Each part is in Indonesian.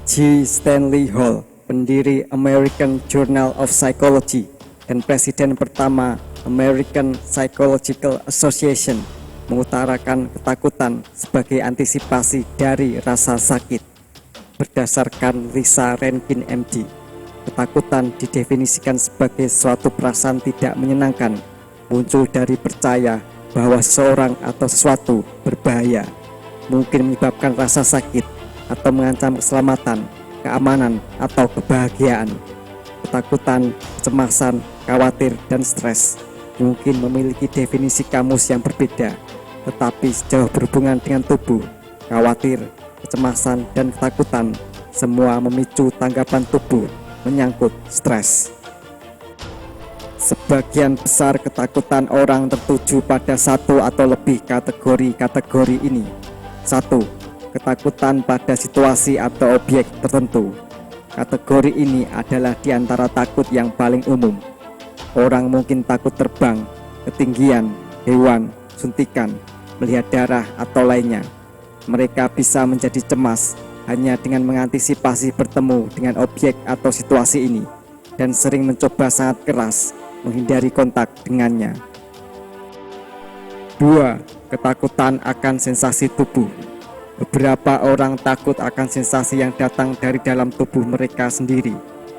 G. Stanley Hall, pendiri American Journal of Psychology dan presiden pertama American Psychological Association, mengutarakan ketakutan sebagai antisipasi dari rasa sakit. Berdasarkan Lisa Rankin MD, ketakutan didefinisikan sebagai suatu perasaan tidak menyenangkan, muncul dari percaya bahwa seseorang atau sesuatu berbahaya, mungkin menyebabkan rasa sakit atau mengancam keselamatan, keamanan, atau kebahagiaan. Ketakutan, kecemasan, khawatir, dan stres mungkin memiliki definisi kamus yang berbeda, tetapi sejauh berhubungan dengan tubuh, khawatir, kecemasan, dan ketakutan semua memicu tanggapan tubuh menyangkut stres. Sebagian besar ketakutan orang tertuju pada satu atau lebih kategori ini. 1. Ketakutan pada situasi atau objek tertentu. Kategori ini adalah di antara takut yang paling umum. Orang mungkin takut terbang, ketinggian, hewan, suntikan, melihat darah, atau lainnya. Mereka bisa menjadi cemas hanya dengan mengantisipasi bertemu dengan objek atau situasi ini, dan sering mencoba sangat keras menghindari kontak dengannya. 2. Ketakutan akan sensasi tubuh. Beberapa orang takut akan sensasi yang datang dari dalam tubuh mereka sendiri,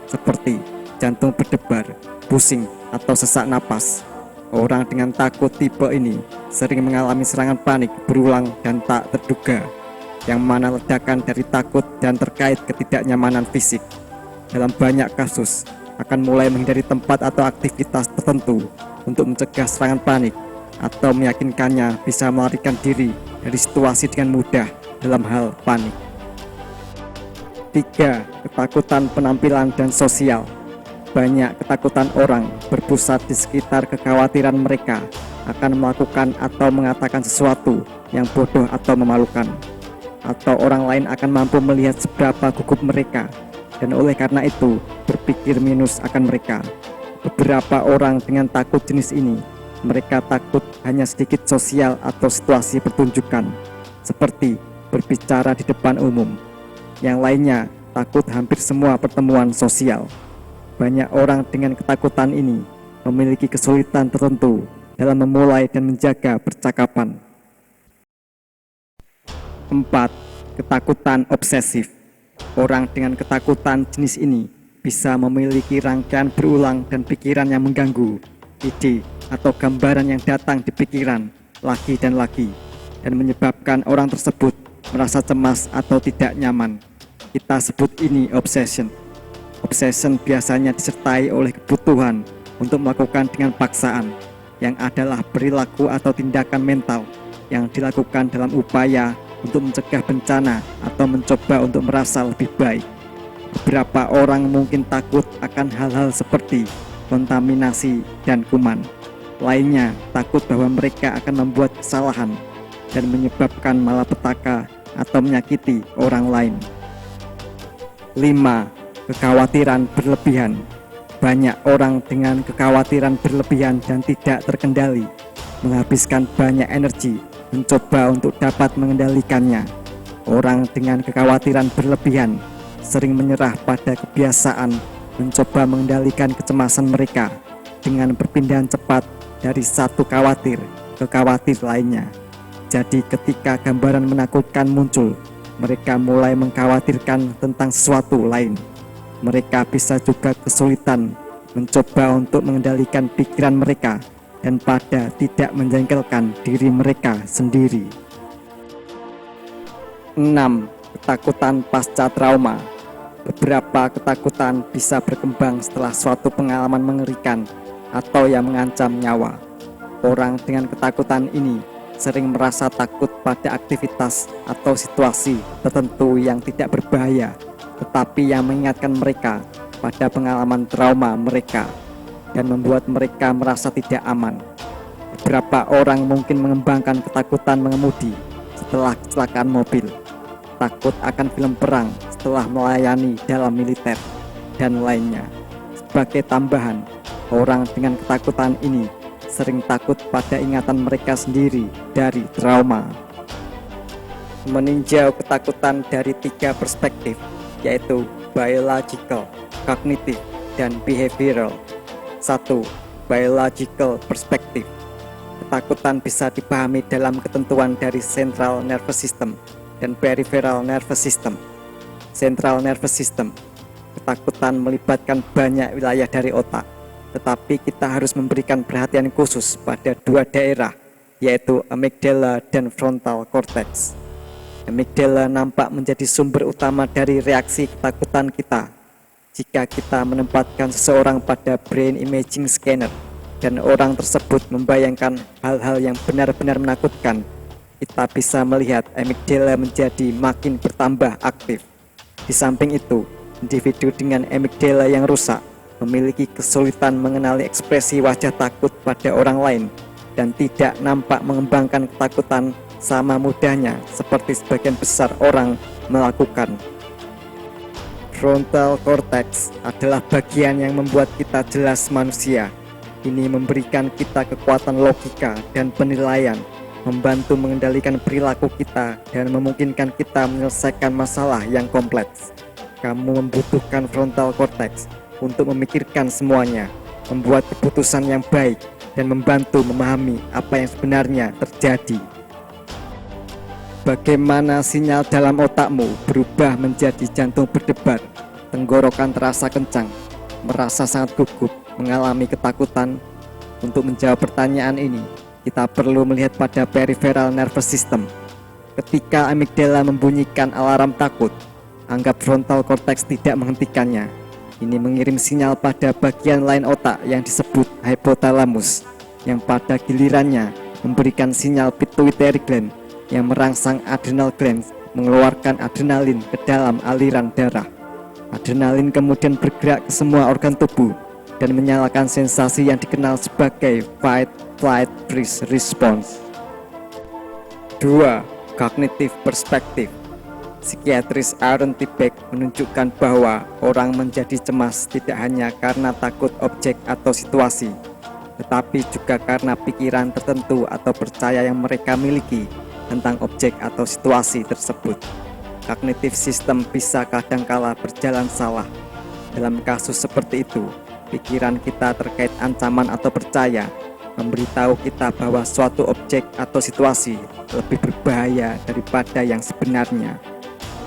seperti jantung berdebar, pusing, atau sesak napas. Orang dengan takut tipe ini sering mengalami serangan panik berulang dan tak terduga, yang mana ledakan dari takut dan terkait ketidaknyamanan fisik. Dalam banyak kasus, akan mulai menghindari tempat atau aktivitas tertentu untuk mencegah serangan panik, atau meyakinkannya bisa melarikan diri dari situasi dengan mudah dalam hal panik. 3. Ketakutan penampilan dan sosial. Banyak ketakutan orang berpusat di sekitar kekhawatiran mereka akan melakukan atau mengatakan sesuatu yang bodoh atau memalukan, atau orang lain akan mampu melihat seberapa gugup mereka, dan oleh karena itu berpikir minus akan mereka. Beberapa orang dengan takut jenis ini, mereka takut hanya sedikit sosial atau situasi pertunjukan, seperti berbicara di depan umum. Yang lainnya takut hampir semua pertemuan sosial. Banyak orang dengan ketakutan ini memiliki kesulitan tertentu dalam memulai dan menjaga percakapan. 4. Ketakutan obsesif. Orang dengan ketakutan jenis ini bisa memiliki rangkaian berulang dan pikiran yang mengganggu, ide atau gambaran yang datang di pikiran lagi dan lagi, dan menyebabkan orang tersebut merasa cemas atau tidak nyaman. Kita sebut ini obsession. Obsession biasanya disertai oleh kebutuhan untuk melakukan dengan paksaan, yang adalah perilaku atau tindakan mental yang dilakukan dalam upaya untuk mencegah bencana atau mencoba untuk merasa lebih baik. Beberapa orang mungkin takut akan hal-hal seperti kontaminasi dan kuman. Lainnya takut bahwa mereka akan membuat kesalahan dan menyebabkan malapetaka atau menyakiti orang lain. 5. Kekhawatiran berlebihan. Banyak orang dengan kekhawatiran berlebihan dan tidak terkendali menghabiskan banyak energi mencoba untuk dapat mengendalikannya. Orang dengan kekhawatiran berlebihan sering menyerah pada kebiasaan mencoba mengendalikan kecemasan mereka dengan perpindahan cepat dari satu khawatir ke khawatir lainnya. Jadi ketika gambaran menakutkan muncul, mereka mulai mengkhawatirkan tentang sesuatu lain. Mereka bisa juga kesulitan mencoba untuk mengendalikan pikiran mereka dan pada tidak menjengkelkan diri mereka sendiri. 6. Ketakutan pasca trauma. Beberapa ketakutan bisa berkembang setelah suatu pengalaman mengerikan atau yang mengancam nyawa. Orang dengan ketakutan ini sering merasa takut pada aktivitas atau situasi tertentu yang tidak berbahaya, tetapi yang mengingatkan mereka pada pengalaman trauma mereka dan membuat mereka merasa tidak aman. Beberapa orang mungkin mengembangkan ketakutan mengemudi setelah kecelakaan mobil, takut akan film perang setelah melayani dalam militer, dan lainnya. Sebagai tambahan, orang dengan ketakutan ini sering takut pada ingatan mereka sendiri dari trauma. Meninjau ketakutan dari 3 perspektif. yaitu biological, cognitive, dan behavioral. 1. Biological perspective. Ketakutan bisa dipahami dalam ketentuan dari central nervous system dan peripheral nervous system. Central nervous system. Ketakutan melibatkan banyak wilayah dari otak, tetapi kita harus memberikan perhatian khusus pada dua daerah, yaitu amygdala dan frontal cortex. Amygdala nampak menjadi sumber utama dari reaksi ketakutan kita. Jika kita menempatkan seseorang pada brain imaging scanner dan orang tersebut membayangkan hal-hal yang benar-benar menakutkan, kita bisa melihat amygdala menjadi makin bertambah aktif. Di samping itu, individu dengan amygdala yang rusak memiliki kesulitan mengenali ekspresi wajah takut pada orang lain dan tidak nampak mengembangkan ketakutan sama mudahnya seperti sebagian besar orang melakukan. Frontal cortex adalah bagian yang membuat kita jelas manusia. Ini memberikan kita kekuatan logika dan penilaian, membantu mengendalikan perilaku kita dan memungkinkan kita menyelesaikan masalah yang kompleks. Kamu membutuhkan frontal cortex untuk memikirkan semuanya, membuat keputusan yang baik, dan membantu memahami apa yang sebenarnya terjadi. Bagaimana sinyal dalam otakmu berubah menjadi jantung berdebar, tenggorokan terasa kencang, merasa sangat gugup, mengalami ketakutan? Untuk menjawab pertanyaan ini, kita perlu melihat pada peripheral nervous system. Ketika amygdala membunyikan alarm takut, anggap frontal cortex tidak menghentikannya. Ini mengirim sinyal pada bagian lain otak yang disebut hypothalamus, yang pada gilirannya memberikan sinyal pituitary gland yang merangsang adrenal glands mengeluarkan adrenalin ke dalam aliran darah. Adrenalin kemudian bergerak ke semua organ tubuh dan menyalakan sensasi yang dikenal sebagai fight, flight, freeze response. 2. Cognitive perspective. Psikiatris Aaron T. Beck menunjukkan bahwa orang menjadi cemas tidak hanya karena takut objek atau situasi, tetapi juga karena pikiran tertentu atau percaya yang mereka miliki tentang objek atau situasi tersebut. Cognitive system bisa kadangkala berjalan salah. Dalam kasus seperti itu, pikiran kita terkait ancaman atau percaya memberitahu kita bahwa suatu objek atau situasi lebih berbahaya daripada yang sebenarnya.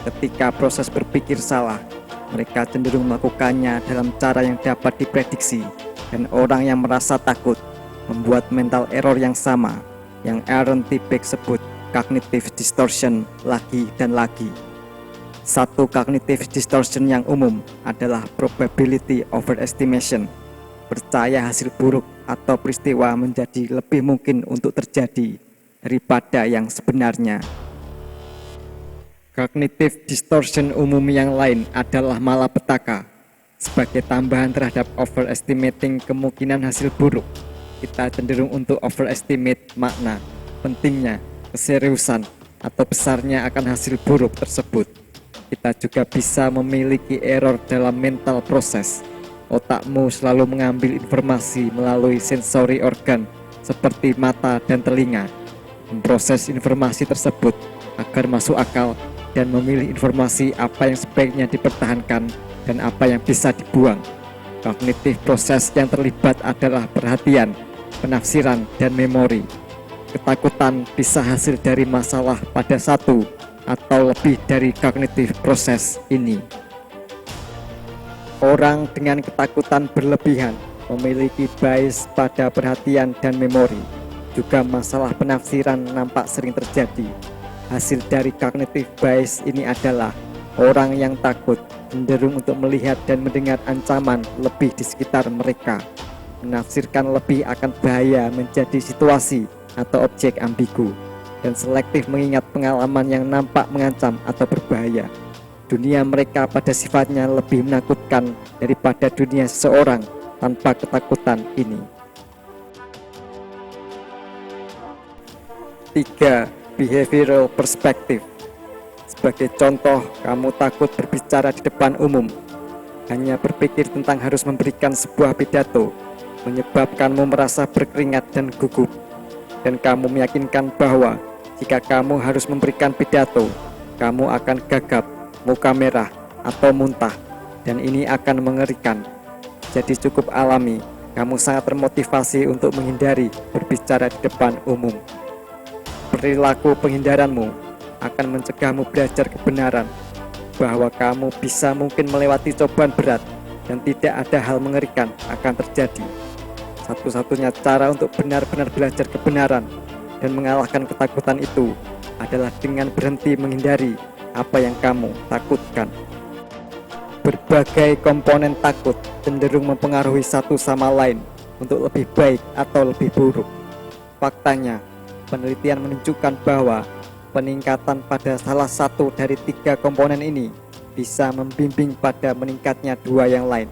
Ketika proses berpikir salah, mereka cenderung melakukannya dalam cara yang dapat diprediksi, dan orang yang merasa takut membuat mental error yang sama, yang Aaron T. Beck sebut cognitive distortion lagi dan lagi. Satu cognitive distortion yang umum adalah probability overestimation. Percaya hasil buruk atau peristiwa menjadi lebih mungkin untuk terjadi daripada yang sebenarnya. Cognitive distortion umum yang lain adalah malapetaka. Sebagai tambahan terhadap overestimating kemungkinan hasil buruk, kita cenderung untuk overestimate makna, pentingnya, keseriusan, atau besarnya akan hasil buruk tersebut. Kita juga bisa memiliki error dalam mental proses. Otakmu selalu mengambil informasi melalui sensori organ seperti mata dan telinga, memproses informasi tersebut agar masuk akal dan memilih informasi apa yang sebaiknya dipertahankan dan apa yang bisa dibuang. Kognitif proses yang terlibat adalah perhatian, penafsiran, dan memori. Ketakutan bisa hasil dari masalah pada satu atau lebih dari kognitif proses ini. Orang dengan ketakutan berlebihan memiliki bias pada perhatian dan memori. Juga masalah penafsiran nampak sering terjadi. Hasil dari cognitive bias ini adalah orang yang takut cenderung untuk melihat dan mendengar ancaman lebih di sekitar mereka, menafsirkan lebih akan bahaya menjadi situasi atau objek ambigu, dan selektif mengingat pengalaman yang nampak mengancam atau berbahaya. Dunia mereka pada sifatnya lebih menakutkan daripada dunia seseorang tanpa ketakutan ini. 3. Behavioral perspective. Sebagai contoh, kamu takut berbicara di depan umum. Hanya berpikir tentang harus memberikan sebuah pidato menyebabkanmu merasa berkeringat dan gugup. Dan kamu meyakinkan bahwa jika kamu harus memberikan pidato, kamu akan gagap, muka merah, atau muntah, dan ini akan mengerikan. Jadi cukup alami, kamu sangat termotivasi untuk menghindari berbicara di depan umum. Perilaku penghindaranmu akan mencegahmu belajar kebenaran, bahwa kamu bisa mungkin melewati cobaan berat dan tidak ada hal mengerikan akan terjadi. Satu-satunya cara untuk benar-benar belajar kebenaran dan mengalahkan ketakutan itu adalah dengan berhenti menghindari apa yang kamu takutkan. Berbagai komponen takut cenderung mempengaruhi satu sama lain untuk lebih baik atau lebih buruk. Faktanya, penelitian menunjukkan bahwa peningkatan pada salah satu dari 3 komponen ini bisa membimbing pada meningkatnya 2 yang lain.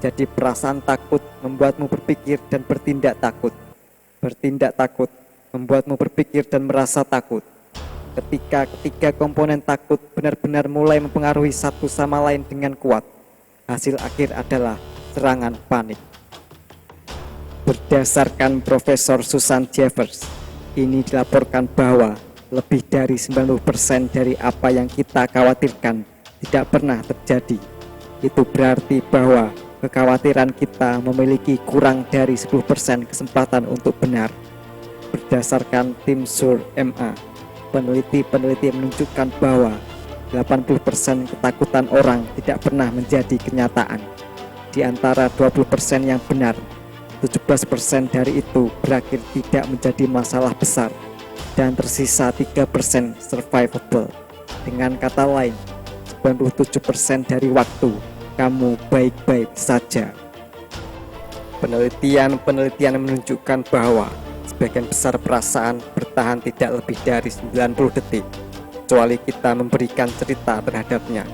Jadi perasaan takut membuatmu berpikir dan bertindak takut. Bertindak takut membuatmu berpikir dan merasa takut. Ketika ketiga komponen takut benar-benar mulai mempengaruhi satu sama lain dengan kuat, hasil akhir adalah serangan panik. Berdasarkan Profesor Susan Jeffers, ini dilaporkan bahwa lebih dari 90% dari apa yang kita khawatirkan tidak pernah terjadi. Itu berarti bahwa kekhawatiran kita memiliki kurang dari 10% kesempatan untuk benar. Berdasarkan tim SUR MA, peneliti menunjukkan bahwa 80% ketakutan orang tidak pernah menjadi kenyataan. Di antara 20% yang benar, 17% dari itu berakhir tidak menjadi masalah besar, dan tersisa 3% survivable. Dengan kata lain, 97% dari waktu kamu baik-baik saja. Penelitian menunjukkan bahwa sebagian besar perasaan bertahan tidak lebih dari 90 detik, kecuali kita memberikan cerita terhadapnya.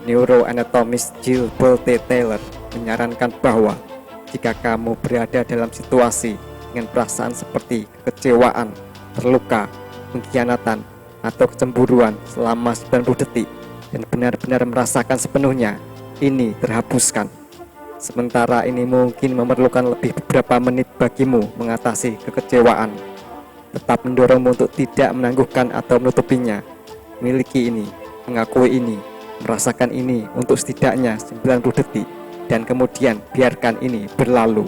Neuroanatomist Jill Bolte Taylor menyarankan bahwa jika kamu berada dalam situasi dengan perasaan seperti kekecewaan, terluka, pengkhianatan, atau kecemburuan selama 90 detik dan benar-benar merasakan sepenuhnya, ini terhapuskan. Sementara ini mungkin memerlukan lebih beberapa menit bagimu mengatasi kekecewaan. Tetap mendorongmu untuk tidak menangguhkan atau menutupinya. Miliki ini, mengakui ini, merasakan ini untuk setidaknya 90 detik, dan kemudian biarkan ini berlalu.